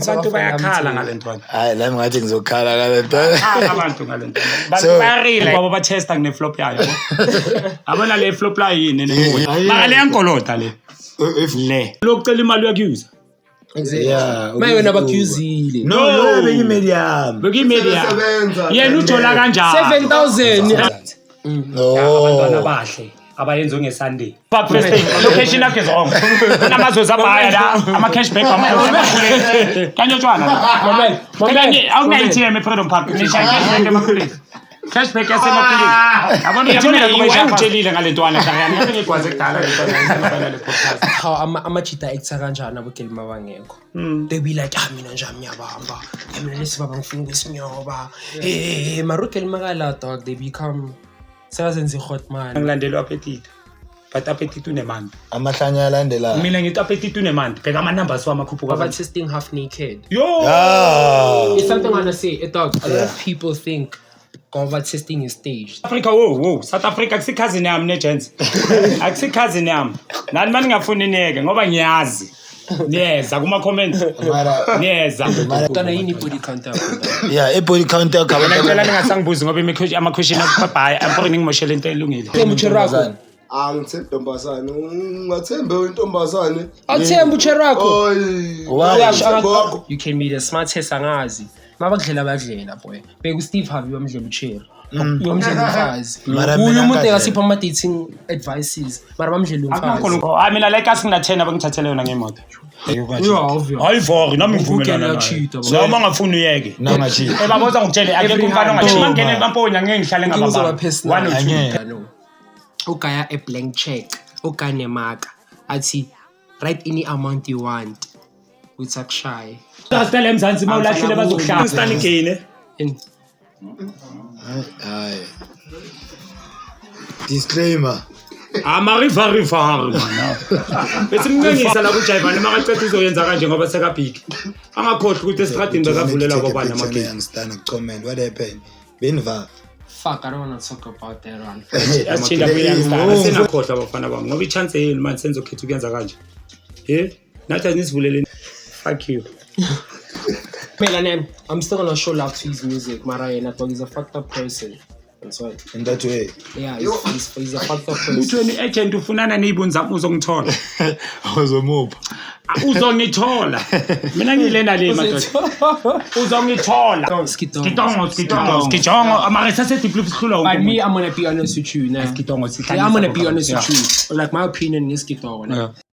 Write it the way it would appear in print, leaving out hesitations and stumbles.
Abantu bayakhala ngalentwana. Hayi nami ngathi ngizokhala ngalentwana. Abantu ngalentwana. Bantu bayarila ngoba ba testa kune flop yayo. Abona le flop la yini ne. Mali yankolota le. Le. Lokucela imali yakuyuza. Yeah. Mayona bakuzile. No, bekimedium. Bekimedia. Yena uthola kanjani? 7,000. No. Abantwana bahle. Abayenza ngeSunday. Fuck first thing. Location yakhe zonke. Kunamazoza abaya la. Ama cashback ama. Kanyotshwana. Moment. Awuna-ATM eFreedom Park. Nishaya cashback emapolice. Cashback yasemapolice. Yabona yabona uyangitshelile ngalentwana hlangana. Yathi ngikwaze kudala lentwana le podcast. How ama-cheetah acts kanjani abogelima bangekho. They be like, mina nje ngiyabamba. Mina lesibaba ngifuna ukwesinyoba. Marugelima kala dog they become sebazenza ihot man. Ngilandelwa appetite. But appetite unemandi. Amahlanya alandela. Mina ngithi appetite unemandi. Bheka ama numbers wami akhuphuka. About testing half naked. Yo! It's something I want to say. Dog, a lot of people think Gova testing is staged. Africa, whoa. South Africa akusi cousin yami negents. Akusi cousin yami. Nani mani ngafuni neke ngoba ngiyazi. Niyeza kuma comments. Niyeza. Kana yini body count up. Yeah, body count up Wena ngicela ningasangibuzi ngoba ama question akubhabhaya amfuni ngimoshele into elungile. Mucherako. Angithembe intombazane. Ungathembe intombazane. Awuthembe ucherako. Oy. You can be the smartest angazi. Mabakudlela badlela boy. Beka Steve Harvey wamdlela ucherry. Yomdlela umfazi. Uyu umuntu engasipha ama dating advices. Mara bamdlela umfazi. I mean like us ngina10 abangithathele yona ngemoto. Hayi for nami ngivumelana naye. Noma ngafuni uyeke. Nangachithi. Baboza ngitshele akekho umfana ongachithi. Mangene emamponya ngeke ngihlale ngababa. No. Ukaya a blank check. Ukane mark. Athi write any amount you want. Utsakushaye. Sasitele eMzansi mawulahlile bazokuhlala. Stand again. Hayi. Disclaimer. River man. Bese mngengisa la kuJayivani makacethe uzoyenza kanje ngoba sekabhig. Angakhohle ukuthi esitradini bekavulela kwabana amagame. I understand comment what happened. Benva. Fuck, I don't want to talk about that one. Asichinda kuyangisana senakhohle abafana bami ngoba ichance yini manje senzokhetha ukuyenza kanje. Nathi anisivulele. Fuck you. Man, I'm still gonna show love to his music. Marayena dog is a fucked up person. That's why. In that way. Yeah, he's a fucked up person. Uthweni agent ufunana nezibuni zami uzongithola. Awuzomupha. Uzongithola. Mina ngilena le madoda. Uzongithola. Skitongo. Amaresa sethi flip sihlula But me, I'm gonna be honest with you now. Skitongo I'm gonna be honest with you. Like my opinion is Skitongo.